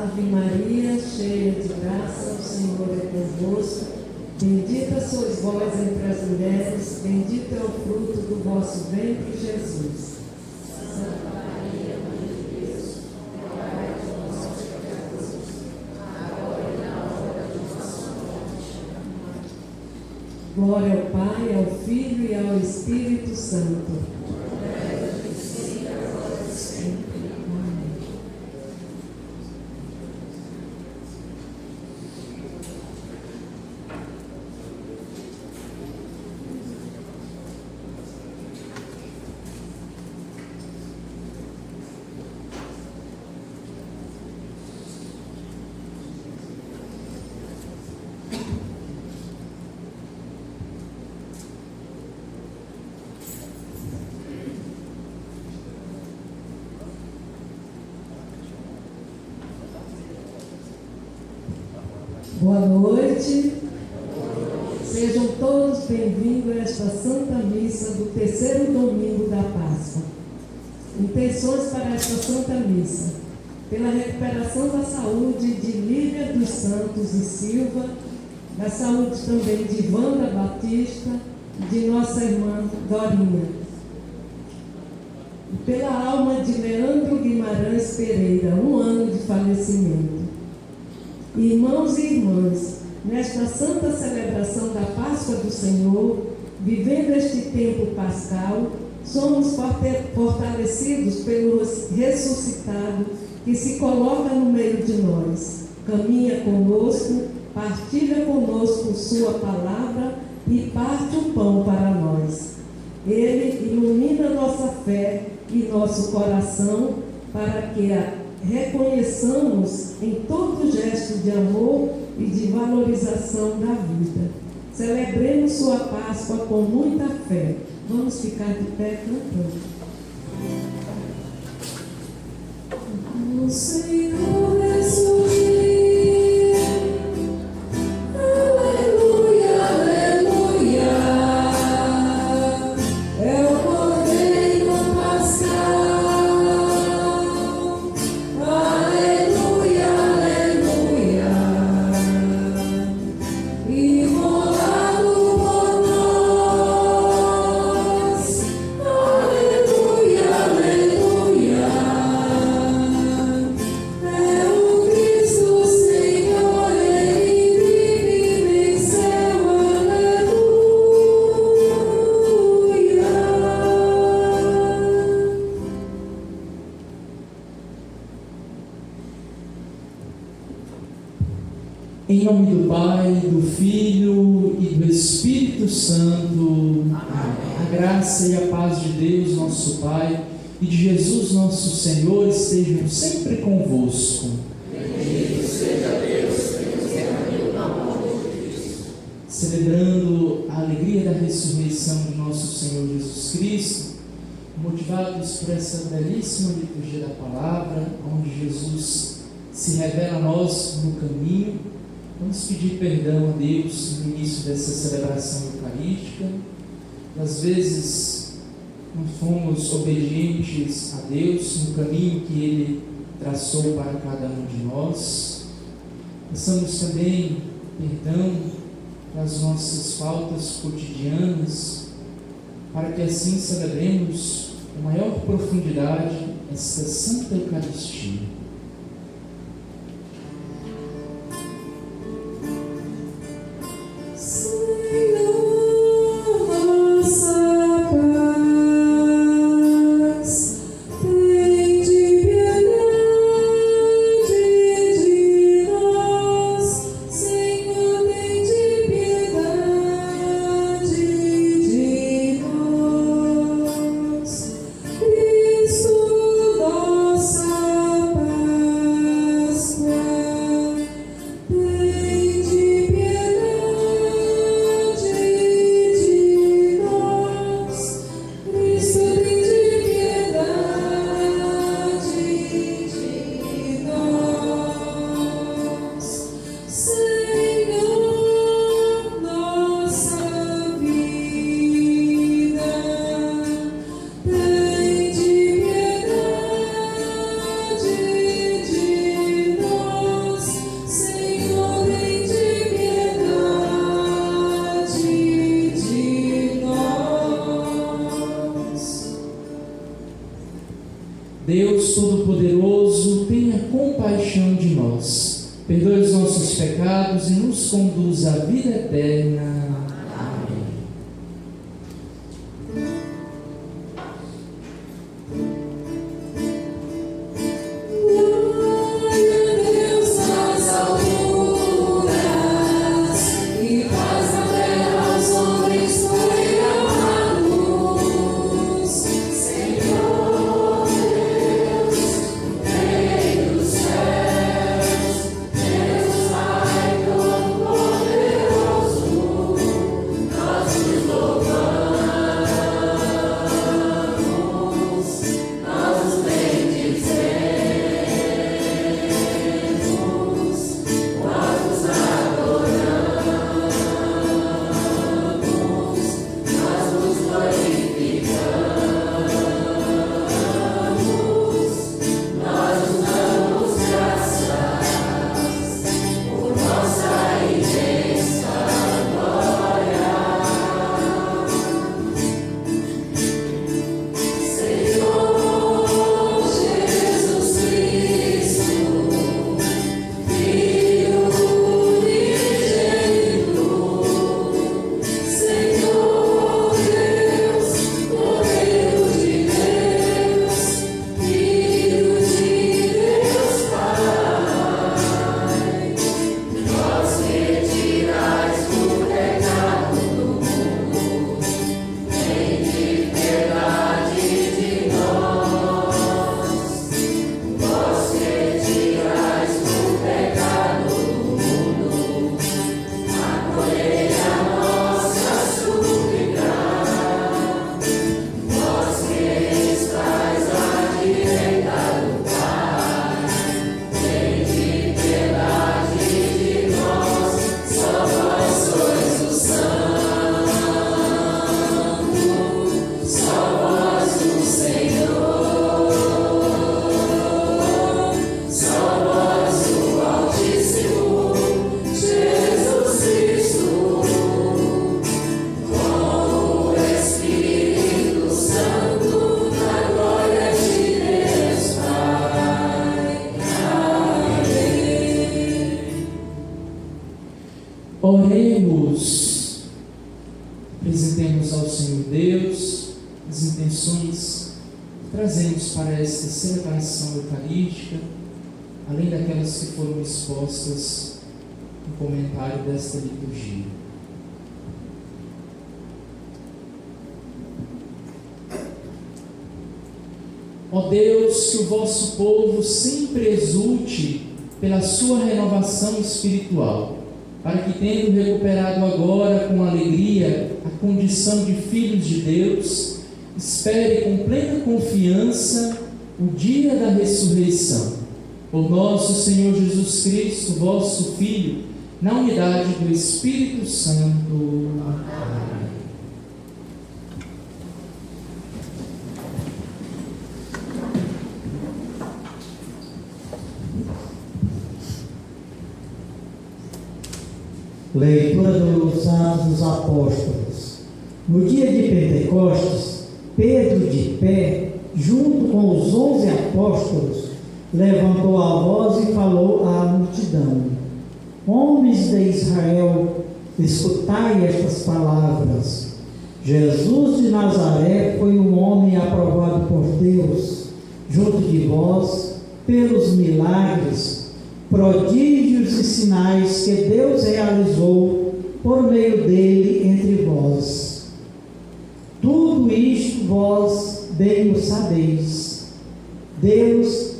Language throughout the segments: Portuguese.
Ave Maria, cheia de graça, o Senhor é convosco. Bendita sois vós entre as mulheres, bendito é o fruto do vosso ventre, Jesus. Santa Maria, Mãe de Deus, rogai por nós, pecadores, agora e na hora de nossa morte. Amém. Glória ao Pai, ao Filho e ao Espírito Santo. Boa noite. Sejam todos bem-vindos a esta Santa Missa do terceiro domingo da Páscoa. Intenções para esta Santa Missa: pela recuperação da saúde de Lívia dos Santos e Silva, da saúde também de Wanda Batista e de nossa irmã Dorinha. E pela alma de Leandro Guimarães Pereira, 1 ano de falecimento. Irmãos e irmãs, nesta santa celebração da Páscoa do Senhor, vivendo este tempo pascal, somos fortalecidos pelo ressuscitado que se coloca no meio de nós, caminha conosco, partilha conosco sua palavra e parte o pão para nós. Ele ilumina nossa fé e nosso coração para que reconheçamos em todo gesto de amor e de valorização da vida. Celebremos sua Páscoa com muita fé. Vamos ficar de pé cantando. O Senhor ressuscitou. Em nome do Pai, do Filho e do Espírito Santo. Amém. A graça e a paz de Deus, nosso Pai, e de Jesus, nosso Senhor, estejam sempre convosco. Bendito seja Deus, que nos reuniu na morte de Cristo. Celebrando a alegria da ressurreição de nosso Senhor Jesus Cristo, motivados por essa belíssima liturgia da palavra, onde Jesus se revela a nós no caminho, vamos pedir perdão a Deus no início dessa celebração eucarística. Às vezes não fomos obedientes a Deus no caminho que Ele traçou para cada um de nós. Peçamos também perdão pelas nossas faltas cotidianas, para que assim celebremos com maior profundidade esta Santa Eucaristia. Cristo, nossa paz. Deus Todo-Poderoso, tenha compaixão de nós, perdoe os nossos pecados e nos conduz à vida eterna. Amém. Oremos, apresentemos ao Senhor Deus as intenções que trazemos para esta celebração eucarística, além daquelas que foram expostas no comentário desta liturgia. Ó Deus, que o vosso povo sempre exulte pela sua renovação espiritual, para que, tendo recuperado agora com alegria a condição de filhos de Deus, espere com plena confiança o dia da ressurreição. Por nosso Senhor Jesus Cristo, vosso Filho, na unidade do Espírito Santo. Amém. Leitura dos Atos dos Apóstolos. No dia de Pentecostes, Pedro, de pé, junto com os 11 apóstolos, levantou a voz e falou à multidão: Homens de Israel, escutai estas palavras. Jesus de Nazaré foi um homem aprovado por Deus, junto de vós, pelos milagres, prodígios e sinais que Deus realizou por meio dele entre vós. Tudo isto vós bem o sabeis. Deus,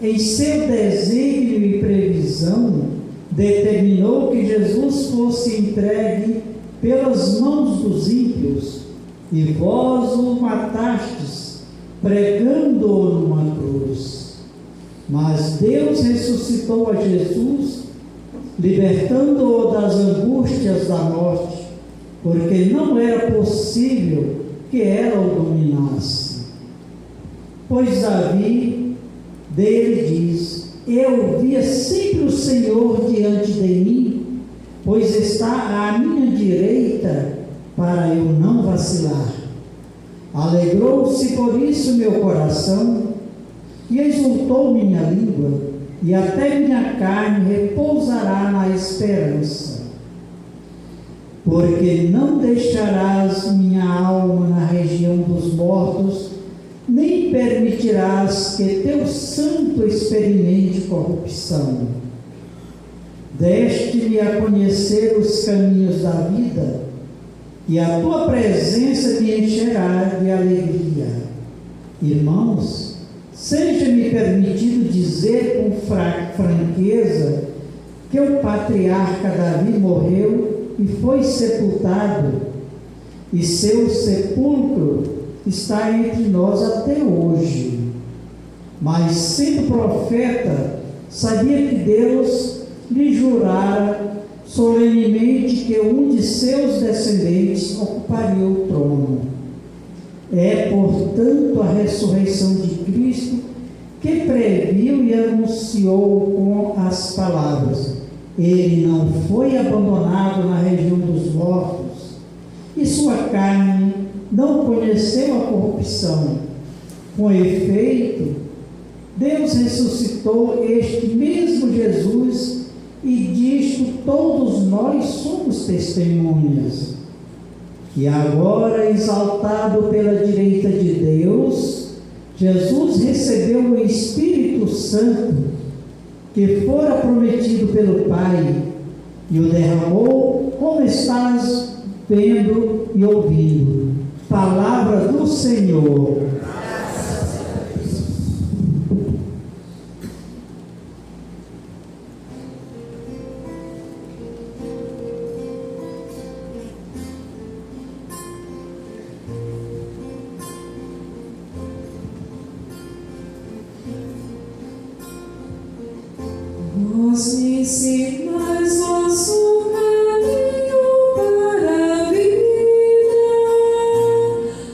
em seu desígnio e previsão, determinou que Jesus fosse entregue pelas mãos dos ímpios, e vós o matastes, pregando-o numa cruz. Mas Deus ressuscitou a Jesus, libertando-o das angústias da morte, porque não era possível que ela o dominasse. Pois Davi dele diz: Eu via sempre o Senhor diante de mim, pois está à minha direita, para eu não vacilar. Alegrou-se por isso meu coração, e exultou minha língua, e até minha carne repousará na esperança. Porque não deixarás minha alma na região dos mortos, nem permitirás que teu santo experimente corrupção. Deste-me a conhecer os caminhos da vida, e a tua presença me encherá de alegria. Irmãos, seja-me permitido dizer com franqueza que o patriarca Davi morreu e foi sepultado, e seu sepulcro está entre nós até hoje. Mas, sendo profeta, sabia que Deus lhe jurara solenemente que um de seus descendentes ocuparia o trono. É, portanto, a ressurreição de Cristo que previu e anunciou com as palavras: Ele não foi abandonado na região dos mortos, e sua carne não conheceu a corrupção. Com efeito, Deus ressuscitou este mesmo Jesus, e disto todos nós somos testemunhas. E agora, exaltado pela direita de Deus, Jesus recebeu o Espírito Santo, que fora prometido pelo Pai, e o derramou, como estás vendo e ouvindo. Palavra do Senhor. Vós me ensinais vosso caminho para a vida,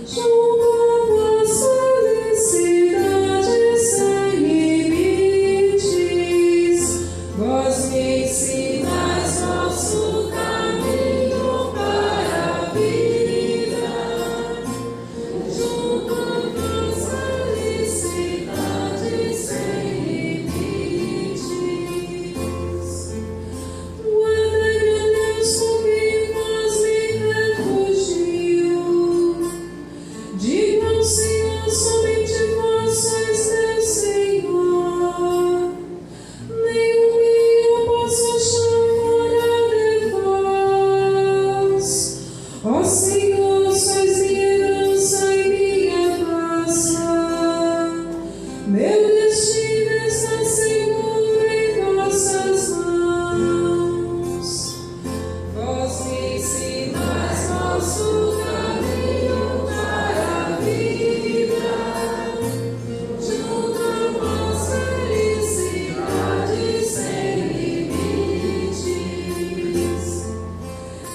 junto à vossa felicidade sem limites. Vós me ensinais vosso caminho para a vida, junto à vossa felicidade sem limites.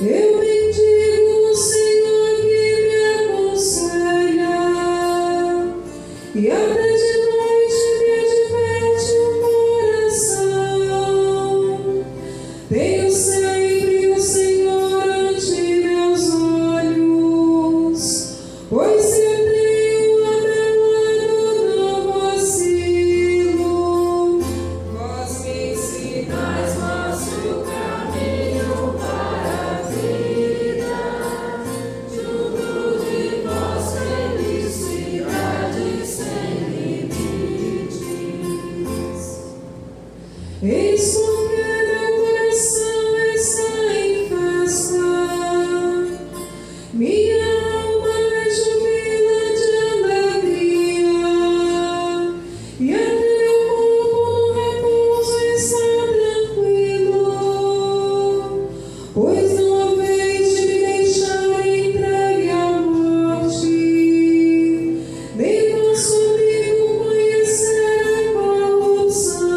Eu bendigo o Senhor que me aconselha, e até de noite me adverte o coração. Tenho sempre o Senhor ante meus olhos, pois se eu tenho a meu lado não vacilo. Vós me ensinais vosso caminho para a vida, junto de vós felicidade sem limites. Eis porque meu coração está em festa, minha alma rejubila de alegria, e até o corpo no repouso está tranquilo, pois não haveis de me deixar entregue à morte, nem vosso amigo conhecer a corrupção.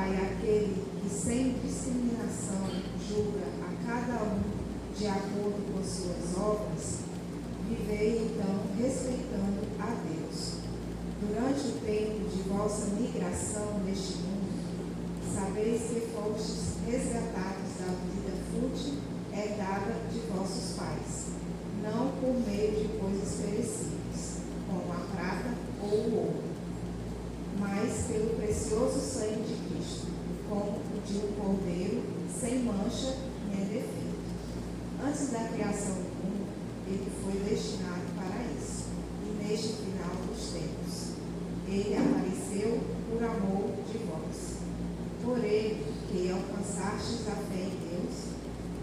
Pai, aquele que sem discriminação julga a cada um de acordo com suas obras, vivei então respeitando a Deus. Durante o tempo de vossa migração neste mundo, sabeis que fostes resgatados da vida fútil herdada de vossos pais, não por meio de coisas perecíveis, como a prata ou o ouro, mas pelo precioso sangue de Cristo, como o de um cordeiro sem mancha nem defeito. Antes da criação do mundo, ele foi destinado para isso, e neste final dos tempos, ele apareceu por amor de vós. Por ele, que alcançastes a fé em Deus,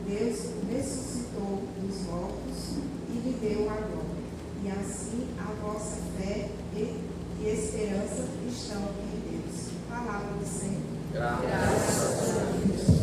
Deus o ressuscitou dos mortos e lhe deu a glória. E assim a vossa fé e esperança estão em Deus. Palavra do Senhor. Graças a Deus.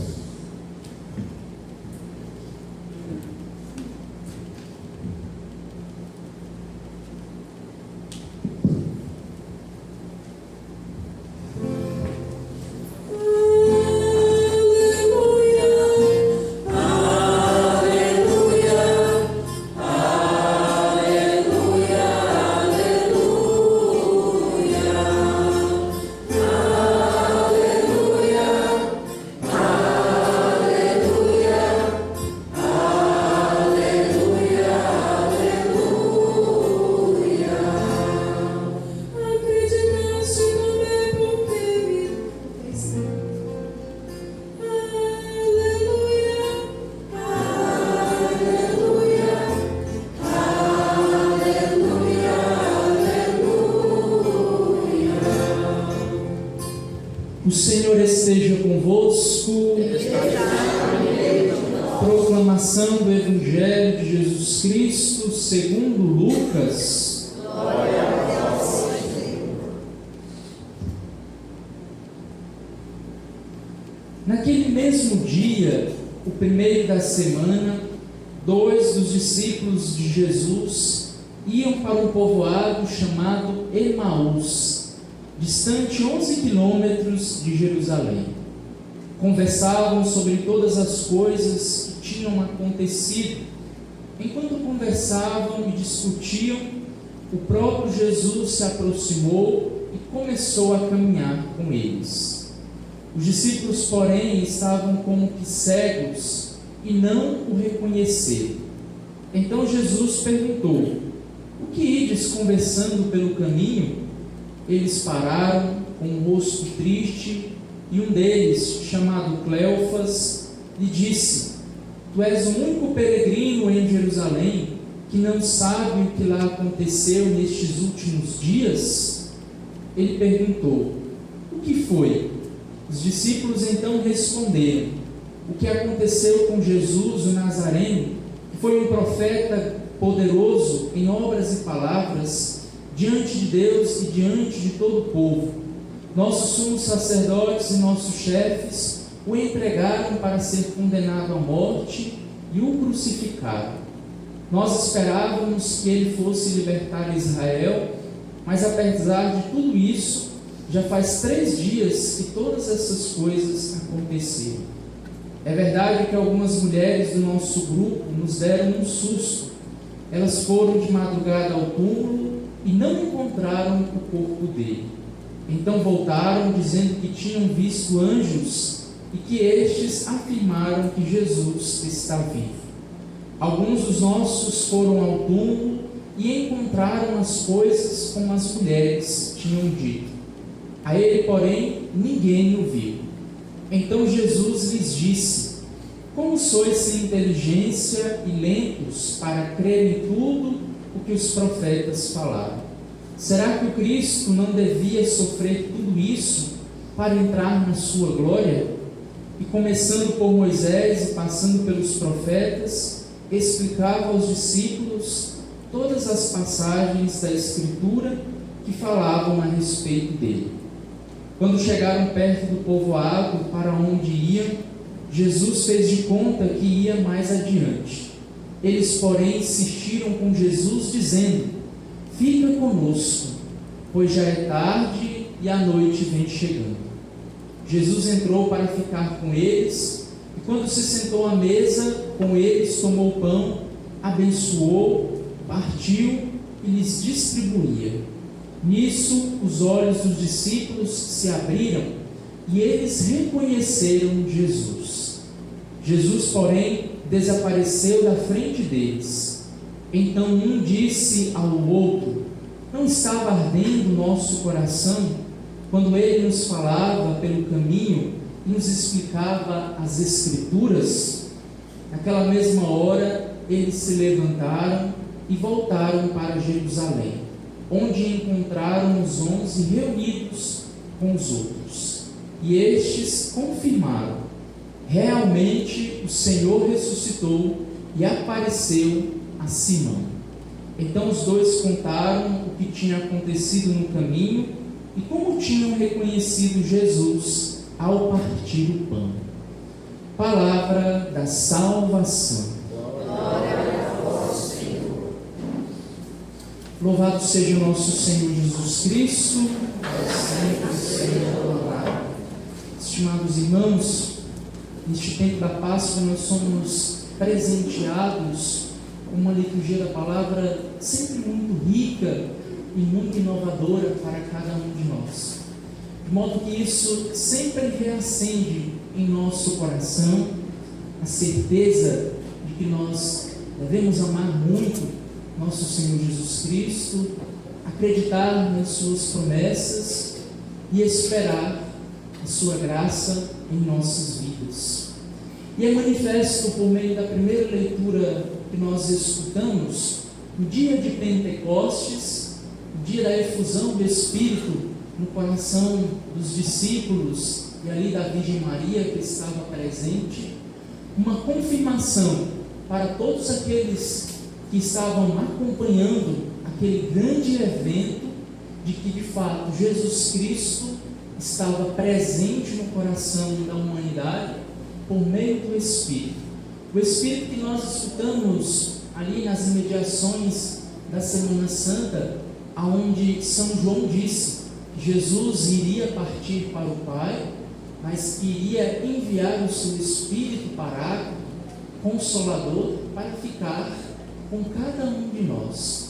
O Senhor esteja convosco. Proclamação do Evangelho de Jesus Cristo segundo Lucas. Glória a vós, Senhor. Naquele mesmo dia, o primeiro da semana, 2 dos discípulos de Jesus iam para um povoado chamado Emaús, distante 11 quilômetros de Jerusalém. Conversavam sobre todas as coisas que tinham acontecido. Enquanto conversavam e discutiam, o próprio Jesus se aproximou e começou a caminhar com eles. Os discípulos, porém, estavam como que cegos e não o reconheceram. Então Jesus perguntou: o que ides conversando pelo caminho? Eles pararam com o rosto triste, e um deles, chamado Cleofas, lhe disse: tu és o único peregrino em Jerusalém que não sabe o que lá aconteceu nestes últimos dias? Ele perguntou: o que foi? Os discípulos então responderam: o que aconteceu com Jesus, o Nazareno, que foi um profeta poderoso em obras e palavras diante de Deus e diante de todo o povo. Nossos sumos sacerdotes e nossos chefes o entregaram para ser condenado à morte e o crucificaram. Nós esperávamos que ele fosse libertar Israel, mas apesar de tudo isso, já faz 3 dias que todas essas coisas aconteceram. É verdade que algumas mulheres do nosso grupo nos deram um susto. Elas foram de madrugada ao túmulo e não encontraram o corpo dele. Então voltaram dizendo que tinham visto anjos e que estes afirmaram que Jesus está vivo. Alguns dos nossos foram ao túmulo e encontraram as coisas como as mulheres tinham dito. A ele, porém, ninguém o viu. Então Jesus lhes disse: como sois sem inteligência e lentos para crer em tudo o que os profetas falaram? Será que o Cristo não devia sofrer tudo isso para entrar na sua glória? E começando por Moisés e passando pelos profetas, explicava aos discípulos todas as passagens da Escritura que falavam a respeito dele. Quando chegaram perto do povoado para onde iam, Jesus fez de conta que ia mais adiante. Eles, porém, insistiram com Jesus, dizendo: fica conosco, pois já é tarde e a noite vem chegando. Jesus entrou para ficar com eles, e quando se sentou à mesa com eles, tomou o pão, abençoou, partiu e lhes distribuía. Nisso, os olhos dos discípulos se abriram e eles reconheceram Jesus. Jesus, porém, desapareceu da frente deles. Então um disse ao outro: não estava ardendo o nosso coração quando ele nos falava pelo caminho e nos explicava as Escrituras? Naquela mesma hora, eles se levantaram e voltaram para Jerusalém, onde encontraram os 11 reunidos com os outros. E estes confirmaram: realmente o Senhor ressuscitou e apareceu a Simão. Então os dois contaram o que tinha acontecido no caminho e como tinham reconhecido Jesus ao partir o pão. Palavra da salvação. Glória a vós, Senhor. Louvado seja o nosso Senhor Jesus Cristo, sempre seja louvado. Estimados irmãos, neste tempo da Páscoa nós somos presenteados com uma liturgia da palavra sempre muito rica e muito inovadora para cada um de nós, de modo que isso sempre reacende em nosso coração a certeza de que nós devemos amar muito nosso Senhor Jesus Cristo, acreditar nas suas promessas e esperar a sua graça em nossas vidas. E é manifesto por meio da primeira leitura que nós escutamos, no dia de Pentecostes, o dia da efusão do Espírito no coração dos discípulos e ali da Virgem Maria que estava presente, uma confirmação para todos aqueles que estavam acompanhando aquele grande evento de que de fato Jesus Cristo estava presente no coração da humanidade por meio do Espírito. O Espírito que nós escutamos ali nas imediações da Semana Santa, aonde São João disse que Jesus iria partir para o Pai, mas que iria enviar o seu Espírito Paráclito, Consolador, para ficar com cada um de nós.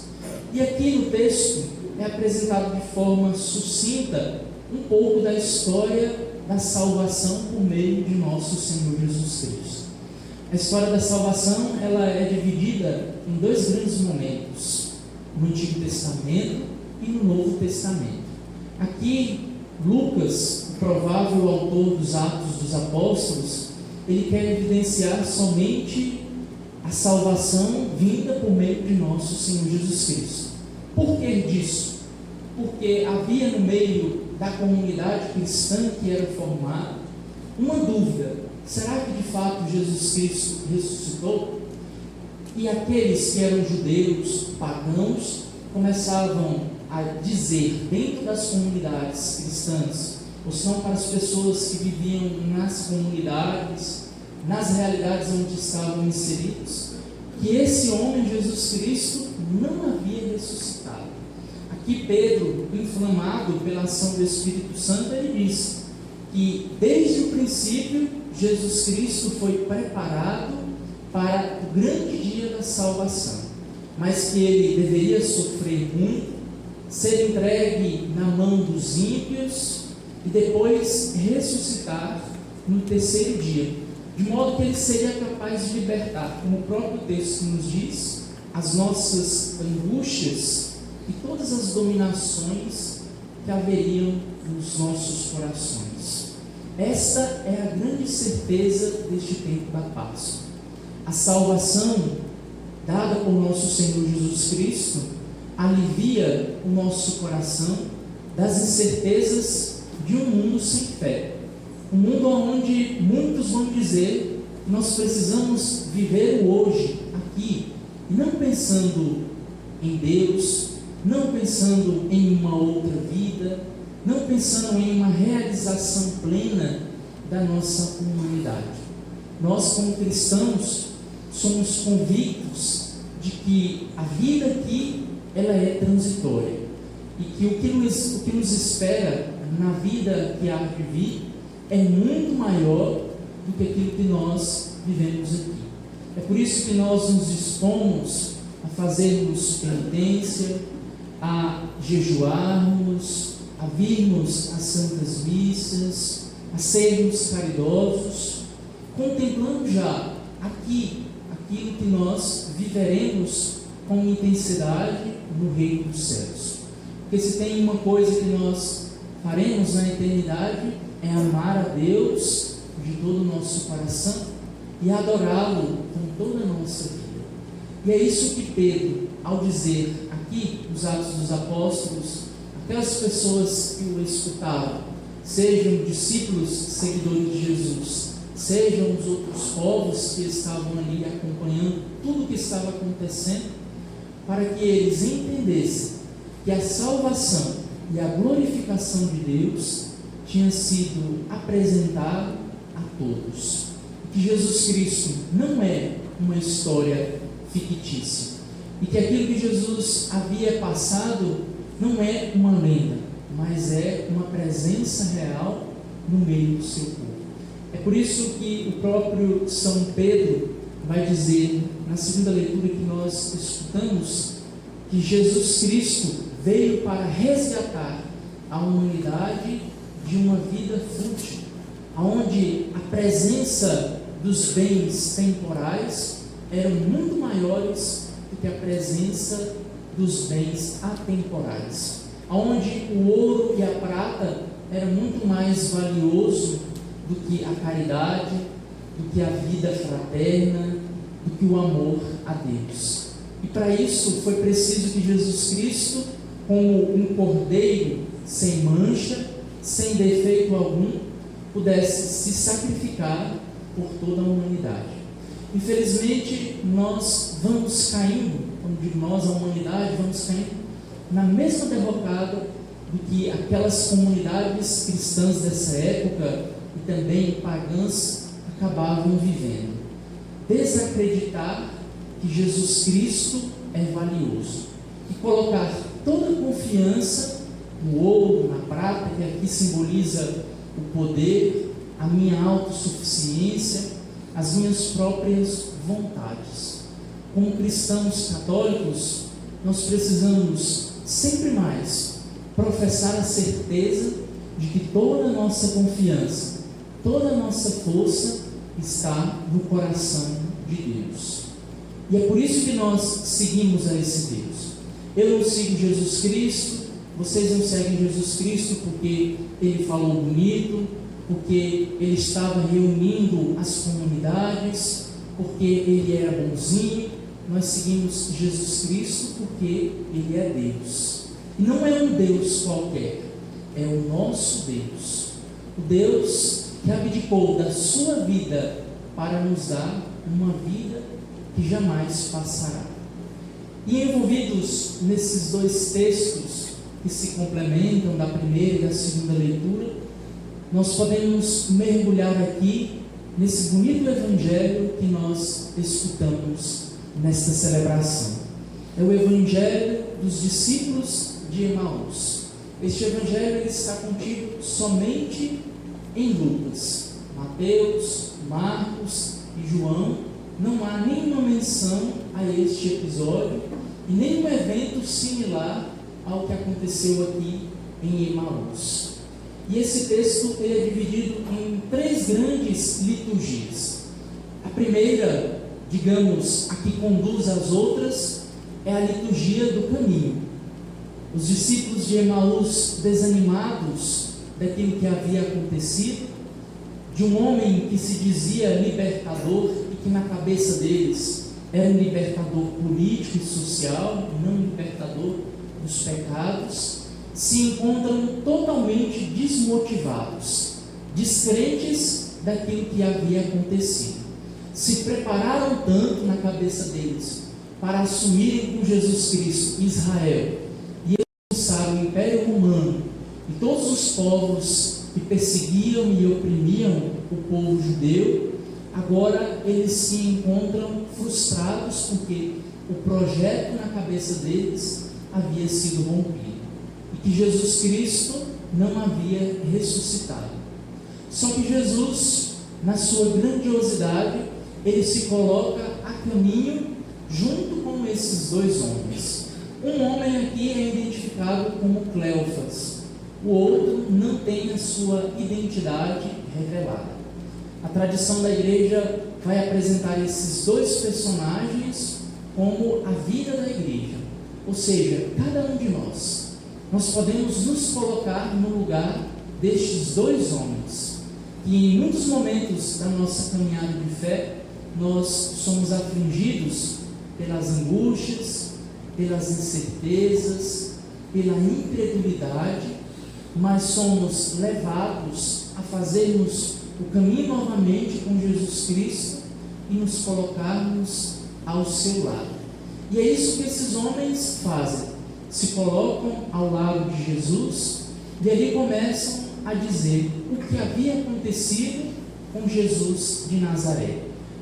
E aqui no texto é apresentado de forma sucinta um pouco da história da salvação por meio de nosso Senhor Jesus Cristo. A história da salvação ela é dividida em dois grandes momentos, no Antigo Testamento e no Novo Testamento. Aqui Lucas, o provável autor dos Atos dos Apóstolos, ele quer evidenciar somente a salvação vinda por meio de nosso Senhor Jesus Cristo. Por que disso? Porque havia no meio da comunidade cristã que era formada uma dúvida: será que de fato Jesus Cristo ressuscitou? E aqueles que eram judeus, pagãos, começavam a dizer dentro das comunidades cristãs, ou são para as pessoas que viviam nas comunidades, nas realidades onde estavam inseridos, que esse homem Jesus Cristo não havia ressuscitado. Aqui Pedro, inflamado pela ação do Espírito Santo, ele diz que desde o princípio Jesus Cristo foi preparado para o grande dia da salvação, mas que ele deveria sofrer muito, ser entregue na mão dos ímpios e depois ressuscitar no terceiro dia, de modo que ele seria capaz de libertar, como o próprio texto nos diz, as nossas angústias e todas as dominações que haveriam nos nossos corações. Esta é a grande certeza deste tempo da Páscoa. A salvação dada por nosso Senhor Jesus Cristo alivia o nosso coração das incertezas de um mundo sem fé. Um mundo onde muitos vão dizer que nós precisamos viver o hoje, aqui, não pensando em Deus, não pensando em uma outra vida, não pensando em uma realização plena da nossa humanidade. Nós, como cristãos, somos convictos de que a vida aqui ela é transitória e que o que nos espera na vida que há de vir é muito maior do que aquilo que nós vivemos aqui. É por isso que nós nos dispomos a fazermos penitência, a jejuarmos, a virmos às santas missas, a sermos caridosos, contemplando já aqui aquilo que nós viveremos com intensidade no reino dos céus. Porque se tem uma coisa que nós faremos na eternidade é amar a Deus de todo o nosso coração e adorá-lo com toda a nossa vida. E é isso que Pedro, ao dizer aqui nos Atos dos Apóstolos, aquelas pessoas que o escutavam, sejam discípulos, seguidores de Jesus, sejam os outros povos que estavam ali acompanhando tudo o que estava acontecendo, para que eles entendessem que a salvação e a glorificação de Deus tinha sido apresentado a todos. Que Jesus Cristo não é uma história fictícia e que aquilo que Jesus havia passado não é uma lenda, mas é uma presença real no meio do seu povo. É por isso que o próprio São Pedro vai dizer, na segunda leitura que nós escutamos, que Jesus Cristo veio para resgatar a humanidade de uma vida fútil, onde a presença dos bens temporais eram muito maiores do que a presença dos bens atemporais, onde o ouro e a prata eram muito mais valioso do que a caridade, do que a vida fraterna, do que o amor a Deus. E para isso foi preciso que Jesus Cristo, como um cordeiro sem mancha, sem defeito algum, pudesse se sacrificar por toda a humanidade. Infelizmente, nós vamos caindo, quando digo nós, a humanidade, vamos caindo na mesma derrocada do que aquelas comunidades cristãs dessa época e também pagãs acabavam vivendo. Desacreditar que Jesus Cristo é valioso e colocar toda a confiança no ouro, na prata, que aqui simboliza o poder, a minha autossuficiência, as minhas próprias vontades. Como cristãos católicos, nós precisamos sempre mais professar a certeza de que toda a nossa confiança, toda a nossa força está no coração de Deus. E é por isso que nós seguimos a esse Deus. Eu não sigo Jesus Cristo, vocês não seguem Jesus Cristo porque ele falou bonito, porque ele estava reunindo as comunidades, porque ele era bonzinho. Nós seguimos Jesus Cristo porque ele é Deus. E não é um Deus qualquer, é o nosso Deus. O Deus que abdicou da sua vida para nos dar uma vida que jamais passará. E envolvidos nesses dois textos que se complementam, da primeira e da segunda leitura, nós podemos mergulhar aqui nesse bonito evangelho que nós escutamos nesta celebração. É o evangelho dos discípulos de Emaús. Este evangelho ele está contido somente em Lucas. Mateus, Marcos e João, não há nenhuma menção a este episódio e nenhum evento similar ao que aconteceu aqui em Emaús. E esse texto ele é dividido em 3 grandes liturgias. A primeira, digamos, a que conduz às outras, é a liturgia do caminho. Os discípulos de Emaús, desanimados daquilo que havia acontecido, de um homem que se dizia libertador e que na cabeça deles era um libertador político e social, e não um libertador dos pecados, se encontram totalmente desmotivados, descrentes daquilo que havia acontecido. Se prepararam tanto na cabeça deles para assumirem com Jesus Cristo Israel e expulsar o Império Romano e todos os povos que perseguiam e oprimiam o povo judeu. Agora eles se encontram frustrados porque o projeto na cabeça deles havia sido rompido e que Jesus Cristo não havia ressuscitado. Só que Jesus, na sua grandiosidade, ele se coloca a caminho junto com esses dois homens. Um homem aqui é identificado como Cleofas, o outro não tem a sua identidade revelada. A tradição da igreja vai apresentar esses dois personagens como a vida da igreja, ou seja, cada um de nós podemos nos colocar no lugar destes dois homens, que em muitos momentos da nossa caminhada de fé, nós somos afligidos pelas angústias, pelas incertezas, pela incredulidade, mas somos levados a fazermos o caminho novamente com Jesus Cristo e nos colocarmos ao seu lado. E é isso que esses homens fazem, se colocam ao lado de Jesus e ali começam a dizer o que havia acontecido com Jesus de Nazaré.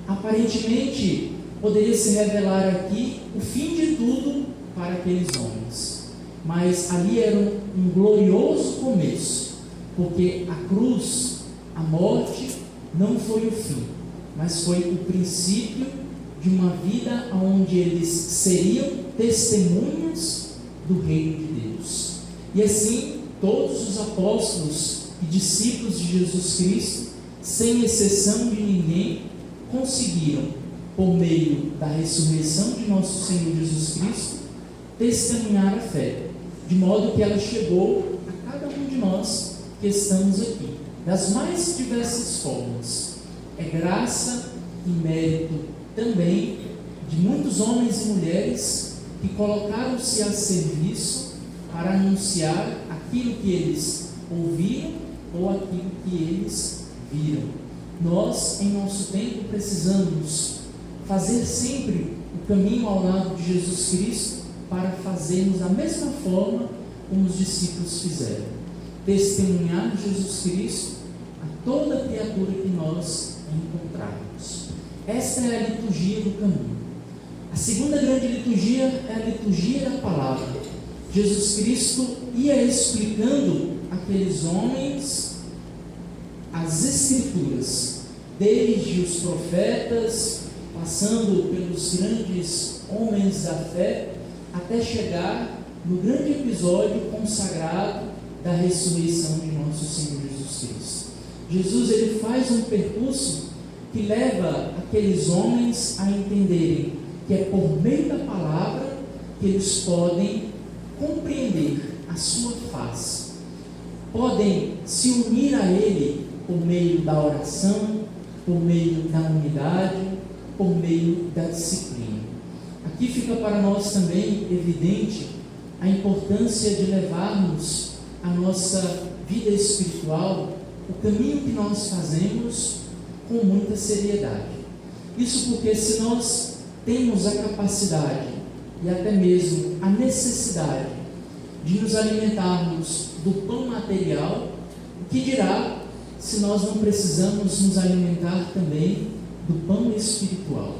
Aparentemente, poderia se revelar aqui o fim de tudo para aqueles homens, mas ali era um glorioso começo, porque a cruz, a morte, não foi o fim, mas foi o princípio de uma vida onde eles seriam testemunhas do reino de Deus. E assim, todos os apóstolos e discípulos de Jesus Cristo, sem exceção de ninguém, conseguiram, por meio da ressurreição de nosso Senhor Jesus Cristo, testemunhar a fé, de modo que ela chegou a cada um de nós que estamos aqui, das mais diversas formas. É graça e mérito também de muitos homens e mulheres que colocaram-se a serviço para anunciar aquilo que eles ouviram ou aquilo que eles viram. Nós, em nosso tempo, precisamos fazer sempre o caminho ao lado de Jesus Cristo para fazermos da mesma forma como os discípulos fizeram. Testemunhar Jesus Cristo a toda criatura que nós encontrarmos. Esta é a liturgia do caminho. A segunda grande liturgia é a liturgia da palavra. Jesus Cristo ia explicando àqueles homens as Escrituras, desde os profetas, passando pelos grandes homens da fé, até chegar no grande episódio consagrado da ressurreição de nosso Senhor Jesus Cristo. Jesus ele faz um percurso que leva aqueles homens a entenderem que é por meio da palavra que eles podem compreender a sua face, podem se unir a Ele por meio da oração, por meio da unidade, por meio da disciplina. Aqui fica para nós também evidente a importância de levarmos a nossa vida espiritual, o caminho que nós fazemos, com muita seriedade. Isso porque se nós temos a capacidade e até mesmo a necessidade de nos alimentarmos do pão material, o que dirá se nós não precisamos nos alimentar também do pão espiritual?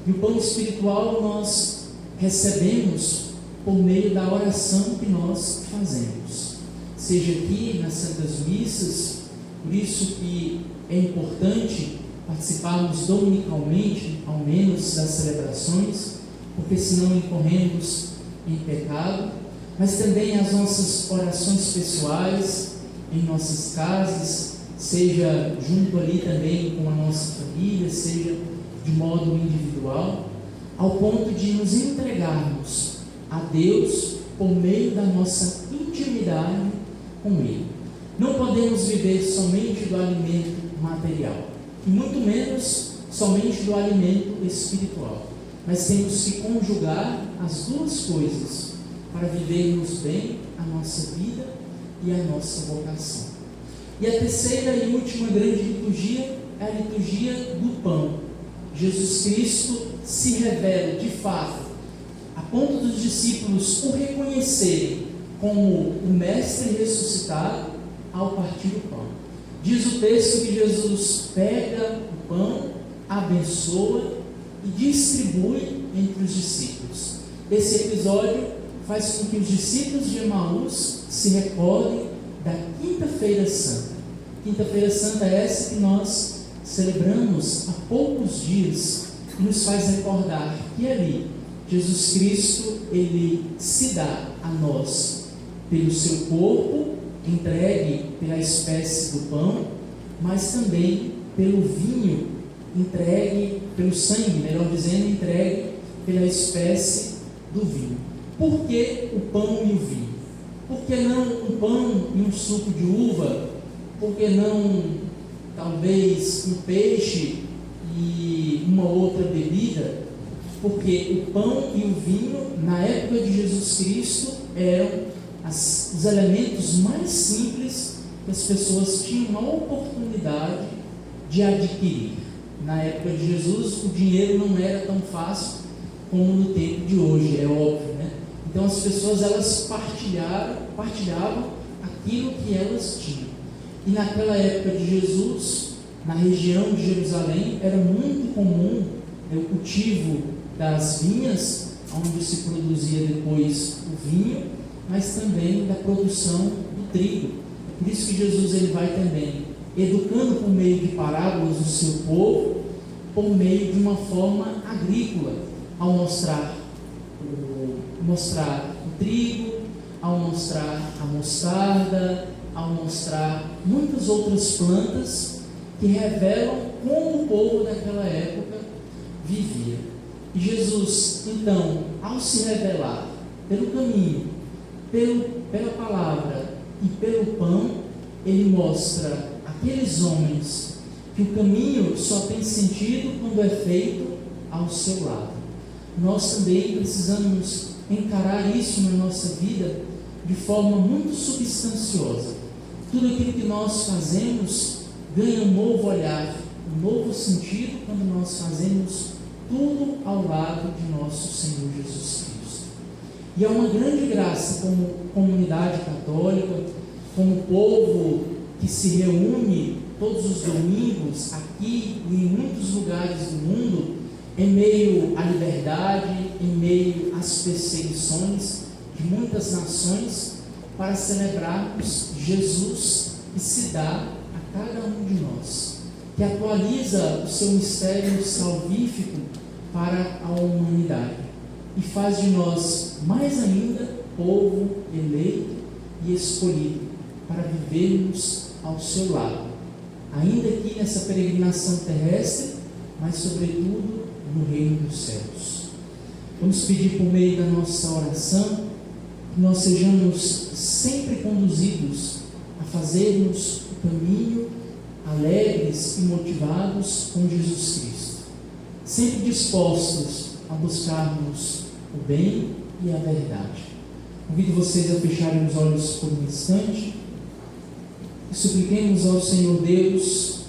E o pão espiritual nós recebemos por meio da oração que nós fazemos, seja aqui nas Santas Missas. Por isso que é importante participarmos dominicalmente, ao menos, das celebrações, porque senão incorremos em pecado, mas também as nossas orações pessoais, em nossas casas, seja junto ali também com a nossa família, seja de modo individual, ao ponto de nos entregarmos a Deus por meio da nossa intimidade com Ele. Não podemos viver somente do alimento material, e muito menos somente do alimento espiritual, mas temos que conjugar as duas coisas para vivermos bem a nossa vida e a nossa vocação. E a terceira e última grande liturgia é a liturgia do pão. Jesus Cristo se revela de fato, a ponto dos discípulos o reconhecerem como o Mestre ressuscitado ao partir o pão. Diz o texto que Jesus pega o pão, abençoa e distribui entre os discípulos. Esse episódio faz com que os discípulos de Emaús se recordem da Quinta-feira Santa, Quinta-feira Santa é essa que nós celebramos há poucos dias e nos faz recordar que ali Jesus Cristo, Ele se dá a nós pelo seu corpo, entregue pela espécie do pão, mas também pelo vinho, entregue pelo sangue, melhor dizendo, entregue pela espécie do vinho. Por que o pão e o vinho? Por que não um pão e um suco de uva? Por que não, talvez, um peixe e uma outra bebida? Porque o pão e o vinho, na época de Jesus Cristo, eram os elementos mais simples que as pessoas tinham a oportunidade de adquirir. Na época de Jesus, o dinheiro não era tão fácil como no tempo de hoje, é óbvio, né? Então as pessoas, elas partilhavam aquilo que elas tinham. E naquela época de Jesus, na região de Jerusalém, era muito comum o cultivo das vinhas, onde se produzia depois o vinho, mas também da produção do trigo. É por isso que Jesus, ele vai também educando por meio de parábolas o seu povo, por meio de uma forma agrícola, ao mostrar o trigo, ao mostrar a mostarda, ao mostrar muitas outras plantas que revelam como o povo daquela época vivia. E Jesus, então, ao se revelar pelo caminho, pela palavra e pelo pão, ele mostra àqueles homens que o caminho só tem sentido quando é feito ao seu lado. Nós também precisamos encarar isso na nossa vida de forma muito substanciosa. Tudo aquilo que nós fazemos ganha um novo olhar, um novo sentido quando nós fazemos tudo ao lado de nosso Senhor Jesus Cristo. E é uma grande graça como comunidade católica, como povo que se reúne todos os domingos aqui e em muitos lugares do mundo, em meio à liberdade, em meio às perseguições de muitas nações, para celebrarmos Jesus que se dá a cada um de nós, que atualiza o seu mistério salvífico para a humanidade e faz de nós mais ainda povo eleito e escolhido para vivermos ao seu lado, ainda aqui nessa peregrinação terrestre, mas sobretudo no reino dos céus. Vamos pedir por meio da nossa oração que nós sejamos sempre conduzidos a fazermos o caminho alegres e motivados com Jesus Cristo, sempre dispostos a buscarmos o bem e a verdade. Convido vocês a fecharem os olhos por um instante e supliquemos ao Senhor Deus,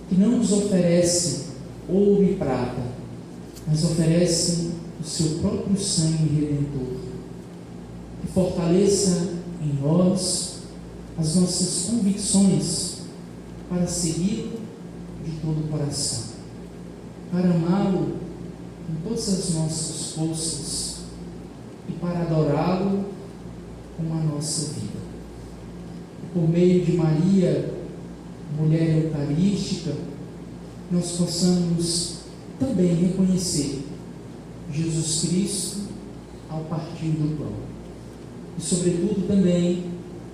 que não nos oferece ouro e prata, mas oferece o seu próprio sangue redentor, que fortaleça em nós as nossas convicções para segui-lo de todo o coração, para amá-lo com todas as nossas forças e para adorá-lo com a nossa vida. E por meio de Maria, mulher eucarística, nós possamos também reconhecer Jesus Cristo ao partir do pão e, sobretudo, também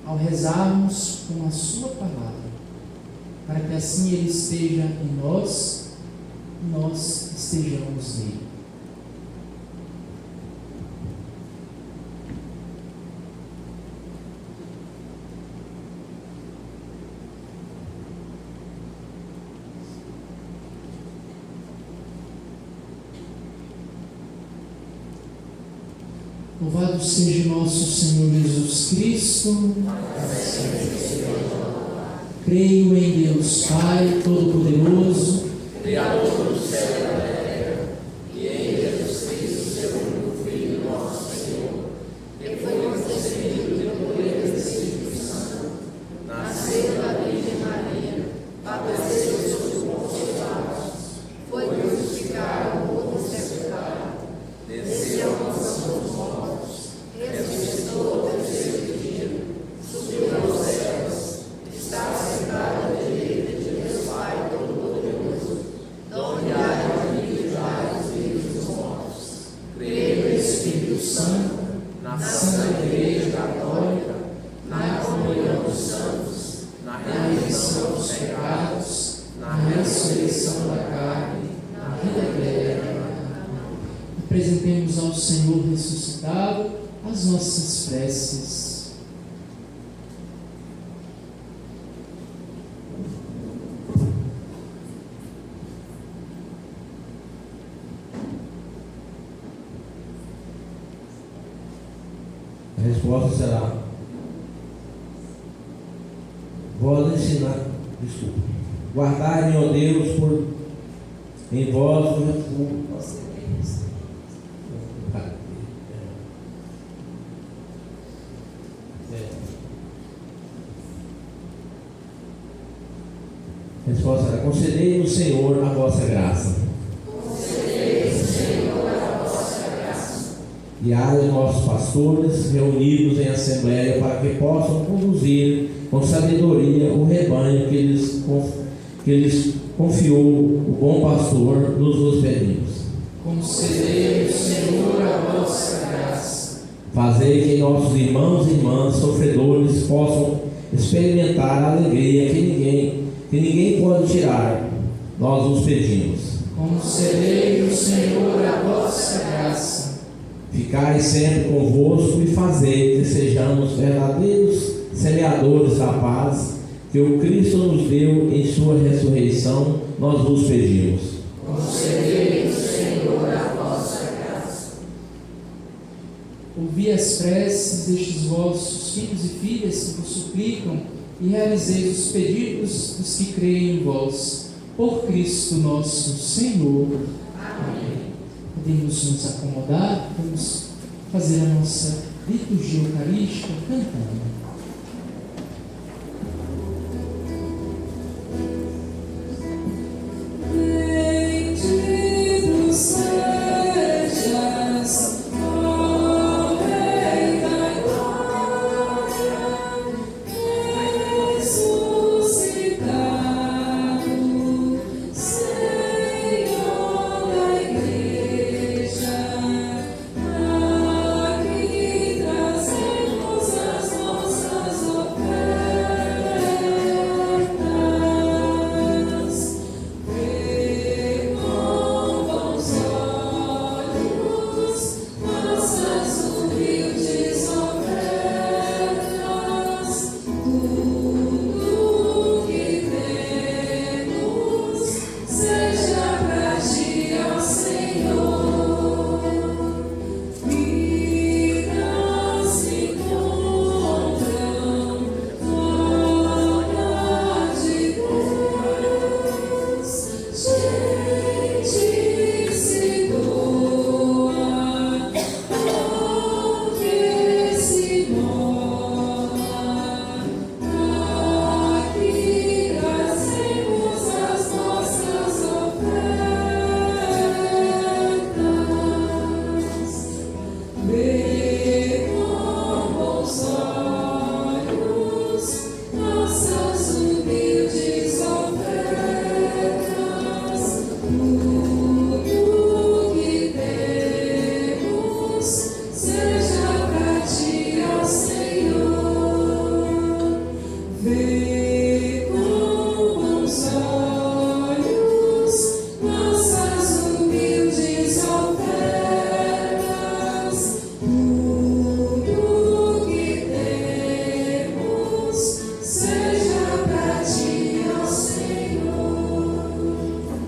ao rezarmos com a sua palavra, para que assim Ele esteja em nós e nós estejamos nele. Louvado seja nosso Senhor Jesus Cristo. Creio em Deus Pai Todo-Poderoso, Criador do céu e da terra, e em Jesus Cristo, seu único Filho, nosso Senhor, que foi concebido pelo poder do Espírito Santo, nasceu da Virgem Maria, padeceu sob Pôncio Pilatos, foi crucificado, morto e sepultado, desceu ao mansão dos mortos, ressuscitou ao terceiro dia, subiu aos céus, está sentado apresentemos ao Senhor ressuscitado as nossas preces. A resposta será: vós ensinar, desculpa, guardai-me, ó Deus, em vós resposta será: concedei-nos, Senhor, a vossa graça. Guiai os nossos pastores reunidos em assembleia para que possam conduzir com sabedoria o rebanho que lhes confiou o bom pastor, nos pedimos. Concedei, Senhor, a vossa graça. Fazei que nossos irmãos e irmãs sofredores possam experimentar a alegria que ninguém pode tirar. Nós os pedimos. Concedei, Senhor, a vossa graça. Ficai sempre convosco e fazei que sejamos verdadeiros semeadores da paz que o Cristo nos deu em sua ressurreição. Nós vos pedimos. Concedei, Senhor, a vossa graça. Ouvi as preces destes vossos filhos e filhas que vos suplicam e realizei os pedidos dos que creem em vós. Por Cristo nosso Senhor. Amém. Podemos nos acomodar, vamos fazer a nossa liturgia eucarística cantando.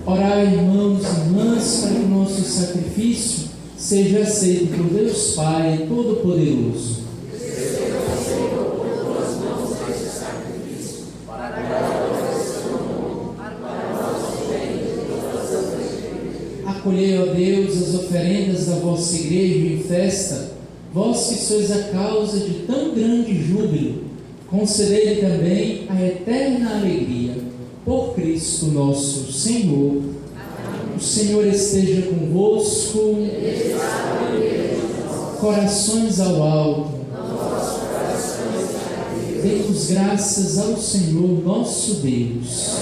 Orai, irmãos e irmãs, para que o nosso sacrifício seja aceito por Deus Pai Todo-Poderoso. Acolhei, ó Deus, as oferendas da vossa igreja em festa, vós que sois a causa de tão grande júbilo, concedei-lhe também a eterna alegria. Por Cristo nosso Senhor. Amém. O Senhor esteja convosco. Corações ao alto. Demos graças ao Senhor nosso Deus.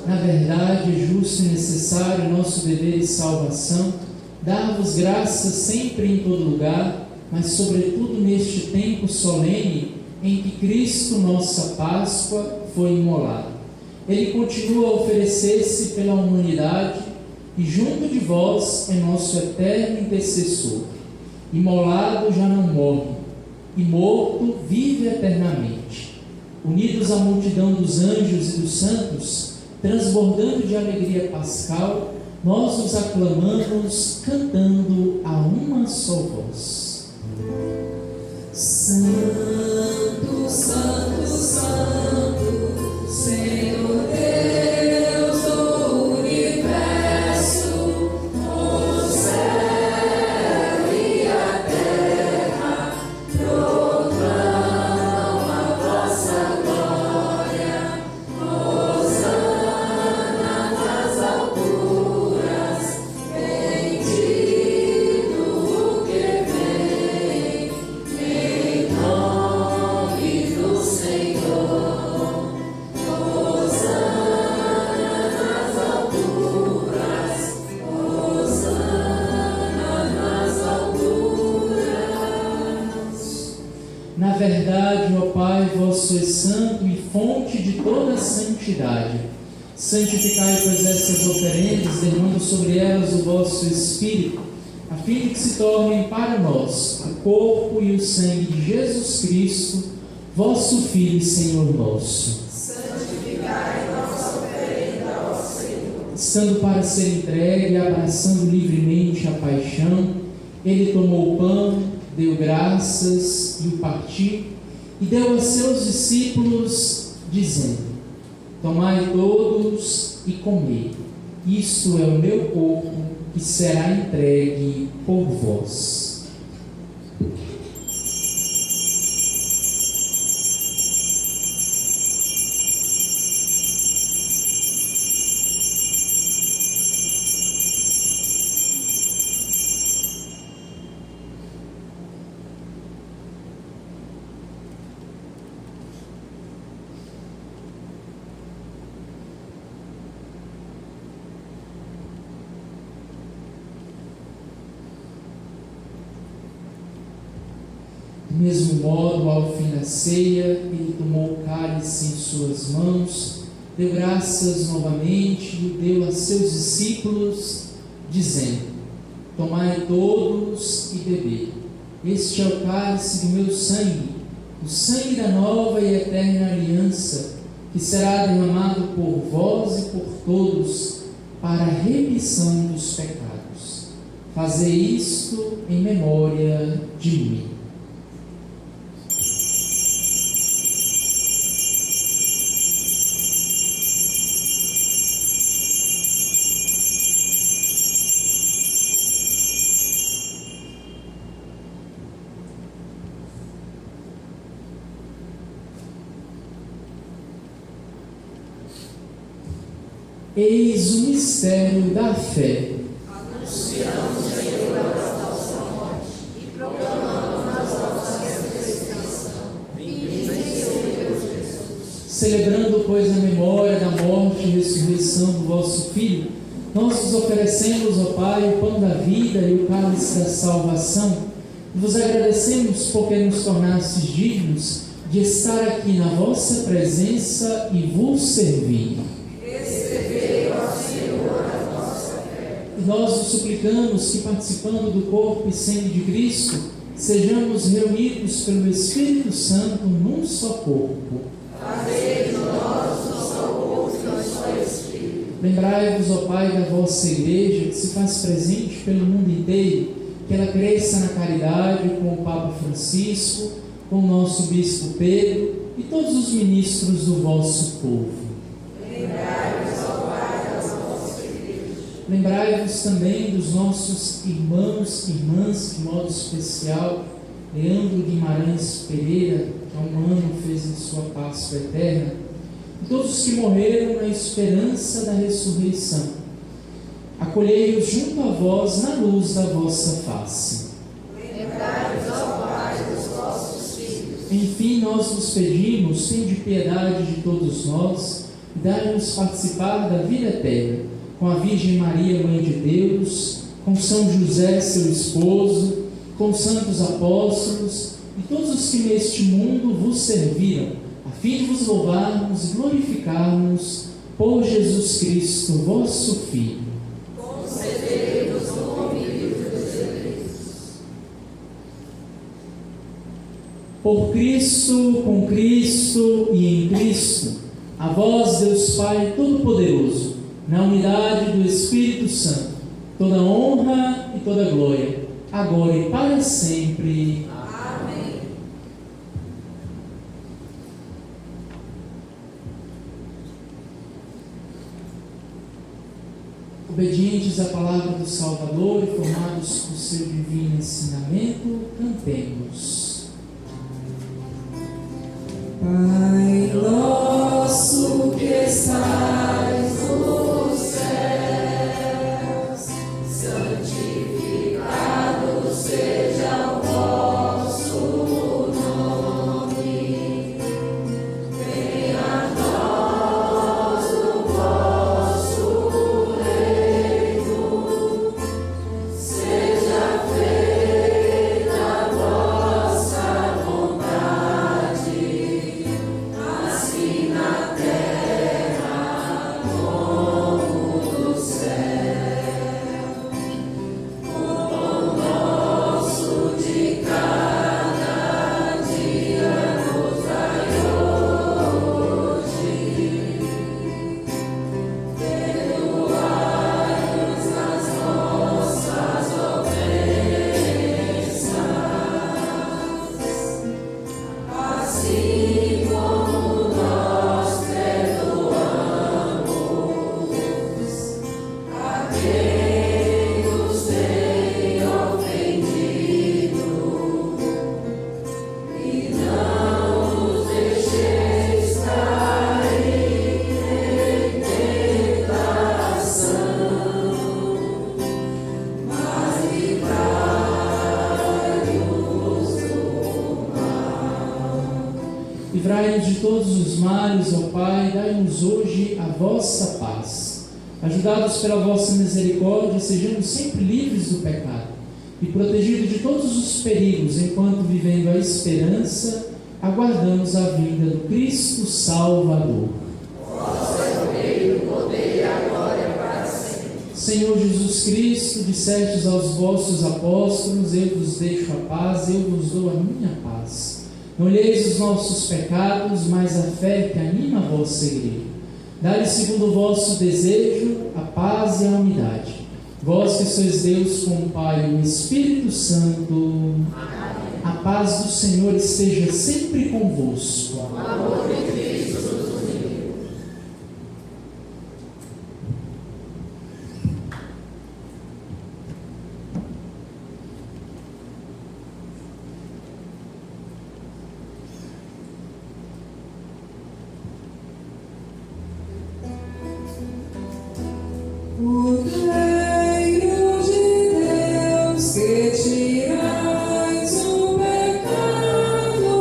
Na verdade, é justo e necessário nosso dever de salvação, dar-vos graças sempre e em todo lugar, mas sobretudo neste tempo solene em que Cristo, nossa Páscoa, foi imolado. Ele continua a oferecer-se pela humanidade e junto de vós é nosso eterno intercessor. Imolado já não morre, e morto vive eternamente. Unidos à multidão dos anjos e dos santos, transbordando de alegria pascal, nós os aclamamos, cantando a uma só voz. Santo, Santo, Santo, Senhor Deus do universo, o céu e a terra proclamam a vossa glória. Hosana nas alturas, bendito o que vem, em nome do Senhor. Hosana nas alturas, Hosana nas alturas. Na verdade, ó Pai, vós sois santo e fonte de toda santidade. Santificai, pois, essas oferendas, derramando sobre elas o vosso Espírito, a fim de que se tornem para nós o corpo e o sangue de Jesus Cristo, vosso Filho e Senhor nosso. Santificai nossa oferenda, ó Senhor. Estando para ser entregue e abraçando livremente a paixão, ele tomou o pão, deu graças e o partiu, e deu a seus discípulos, dizendo: tomai todos e comei, isto é o meu corpo, que será entregue por vós. Do mesmo modo, ao fim da ceia, ele tomou o cálice em suas mãos, deu graças novamente e o deu a seus discípulos, dizendo: tomai todos e bebei. Este é o cálice do meu sangue, o sangue da nova e eterna aliança, que será derramado por vós e por todos para a remissão dos pecados. Fazei isto em memória de mim. Eis o mistério da fé. Anunciamos, Senhor, a vossa morte e proclamamos a vossa ressurreição. Vinde, Senhor Jesus. Celebrando, pois, a memória da morte e ressurreição do vosso Filho, nós vos oferecemos, ó Pai, o pão da vida e o cálice da salvação, e vos agradecemos porque nos tornastes dignos de estar aqui na vossa presença e vos servir. E nós vos suplicamos que, participando do corpo e sangue de Cristo, sejamos reunidos pelo Espírito Santo num só corpo. Fazei de nós um só corpo e um só Espírito. Lembrai-vos, ó Pai, da vossa Igreja, que se faz presente pelo mundo inteiro, que ela cresça na caridade com o Papa Francisco, com o nosso Bispo Pedro e todos os ministros do vosso povo. Lembrai-vos, ó Pai, das vossas igrejas. Lembrai-vos também dos nossos irmãos e irmãs, de modo especial, Leandro Guimarães Pereira, que há um ano fez a sua Páscoa eterna, e todos os que morreram na esperança da ressurreição. Acolhei-os junto a vós na luz da vossa face. Lembrai-vos, ó Pai, dos vossos filhos. Enfim, nós vos pedimos, tende piedade de todos nós, e dai-nos participar da vida eterna, com a Virgem Maria, Mãe de Deus, com São José, seu esposo, com os santos apóstolos e todos os que neste mundo vos serviram, a fim de vos louvarmos e glorificarmos por Jesus Cristo, vosso Filho. Com os Por Cristo, com Cristo e em Cristo, a vós, Deus Pai Todo-Poderoso, na unidade do Espírito Santo, toda honra e toda glória, agora e para sempre. Amém. Obedientes à palavra do Salvador e formados por seu divino ensinamento, cantemos. Pai nosso que estás nos céus, santificado seja o vosso nome. Venha a nós o vosso reino, seja feita a vossa vontade, assim na terra como no céu. O pão nosso de cada dia nos dai hoje. Perdoai-nos as nossas ofensas, assim como nós perdoamos a quem nos tem ofendido, e não nos deixeis cair em tentação, mas livrai-nos do mal. Livrai-nos de todos os males, ó Pai, dai-nos hoje a vossa paz. Ajudados pela vossa misericórdia, sejamos sempre livres do pecado e protegidos de todos os perigos, enquanto, vivendo a esperança, aguardamos a vinda do Cristo Salvador. Senhor Jesus Cristo, dissestes aos vossos apóstolos: eu vos deixo a paz, eu vos dou a minha paz. Não olheis os nossos pecados, mas a fé que anima a vossa igreja. Dai-lhe segundo o vosso desejo a paz e a unidade. Vós que sois Deus com o Pai e o Espírito Santo, a paz do Senhor esteja sempre convosco. Cordeiro de Deus, que tirais o pecado do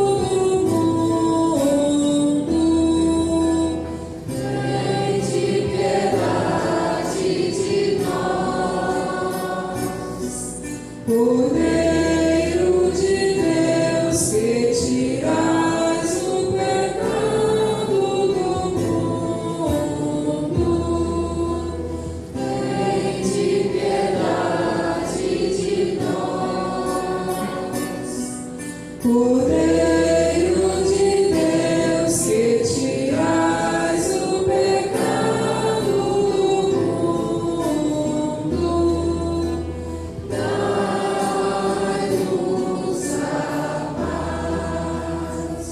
mundo, tende piedade de nós. Cordeiro de Deus, que tirais o pecado do mundo, tende piedade de nós. Cordeiro de Deus, que tirais o pecado do mundo, dai-nos a paz.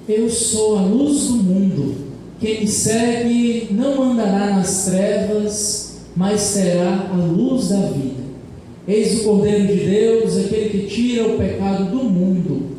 Eu sou a luz do mundo. Quem me segue não andará nas trevas, mas terá a luz da vida. Eis o Cordeiro de Deus, aquele que tira o pecado do mundo.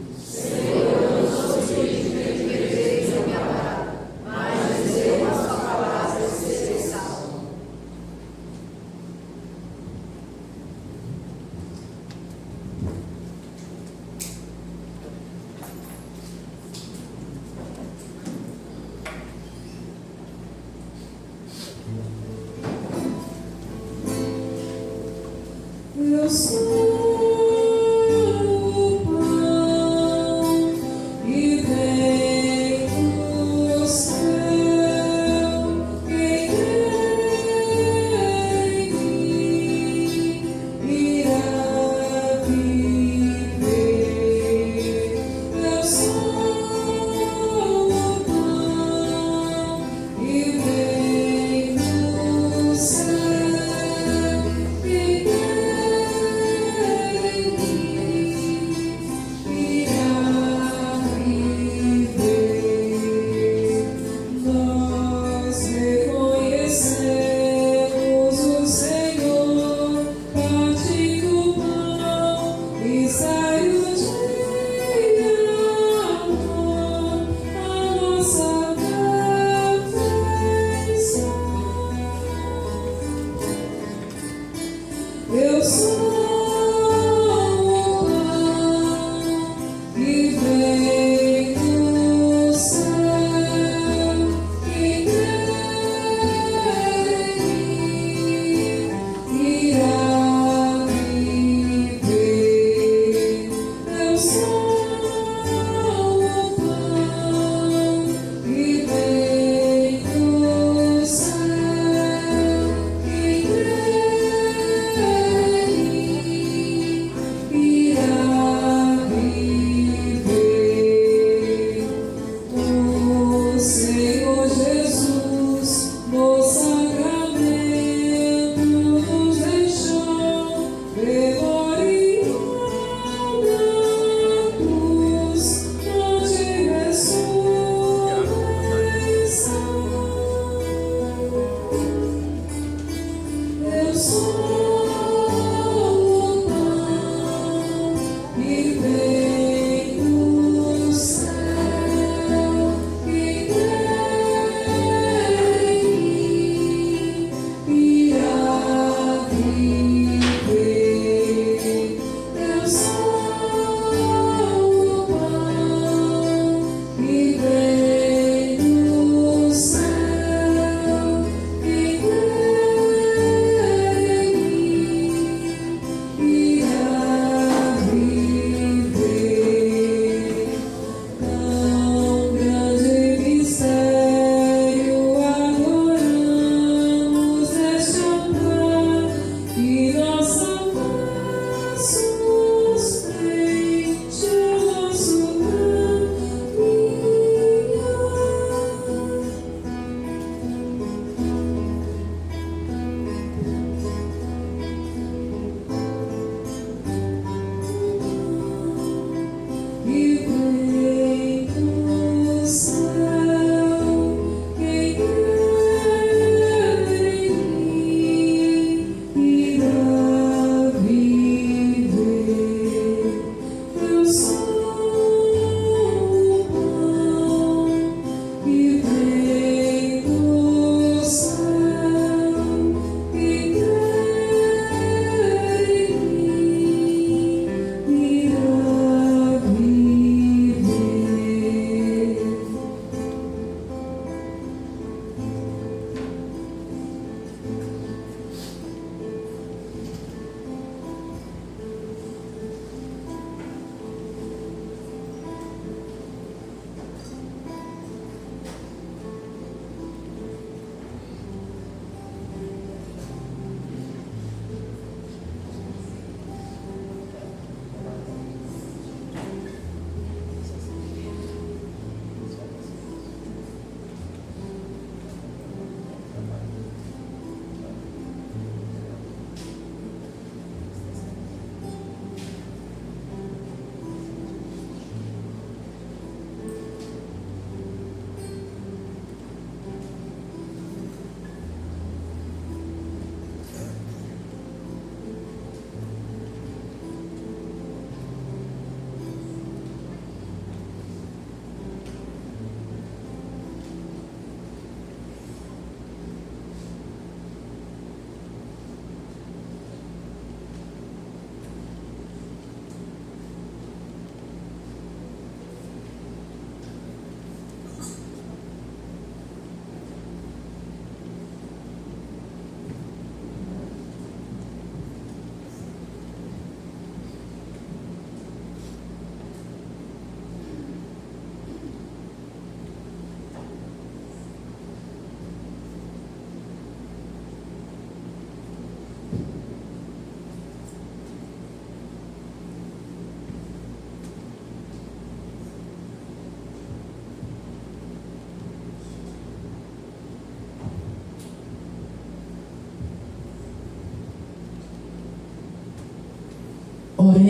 Eu sou o pão que vem do céu. Quem crê em mim e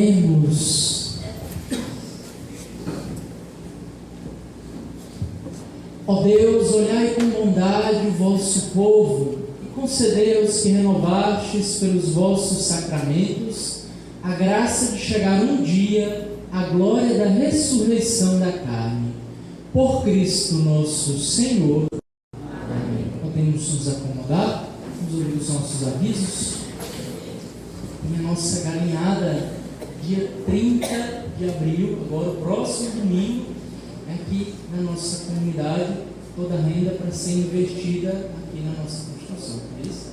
Oremos. Ó Deus, olhai com bondade o vosso povo e concedei aos que renovastes pelos vossos sacramentos a graça de chegar um dia à glória da ressurreição da carne. Por Cristo nosso Senhor. Amém. Podemos nos acomodar, vamos ouvir os nossos avisos. E a nossa galinhada, dia 30 de abril, agora o próximo domingo, aqui na nossa comunidade, toda a renda para ser investida aqui na nossa construção. É isso?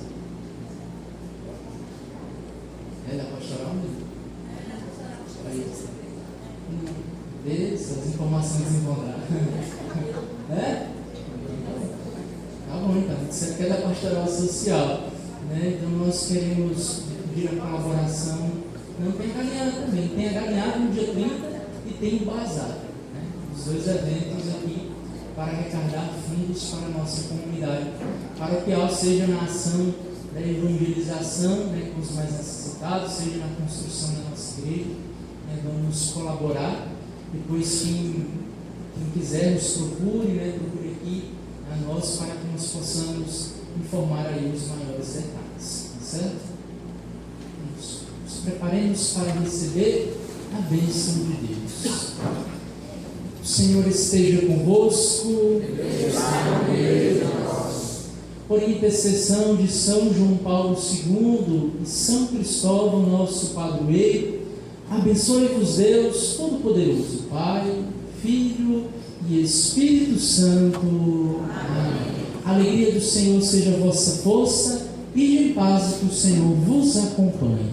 É da pastoral mesmo? Vê as informações encontradas. É? Tá bom, então. Isso aqui é da pastoral social. Né? Então nós queremos pedir a colaboração. Não tem a galinhada também. Tem a galinhada no dia 30 e tem o bazar. Os dois eventos aqui para arrecadar fundos para a nossa comunidade paroquial, seja na ação da evangelização, né, com os mais necessitados, seja na construção da nossa igreja. Vamos colaborar. Depois, quem quiser, nos procure, procure aqui a nós para que nós possamos informar aí os maiores detalhes. Tá certo? Nos preparemos para receber a bênção de Deus. O Senhor esteja convosco. Por intercessão de São João Paulo II e São Cristóvão, nosso padroeiro, abençoe-vos Deus Todo-Poderoso, Pai, Filho e Espírito Santo. Amém. A alegria do Senhor seja a vossa força e de paz que o Senhor vos acompanhe.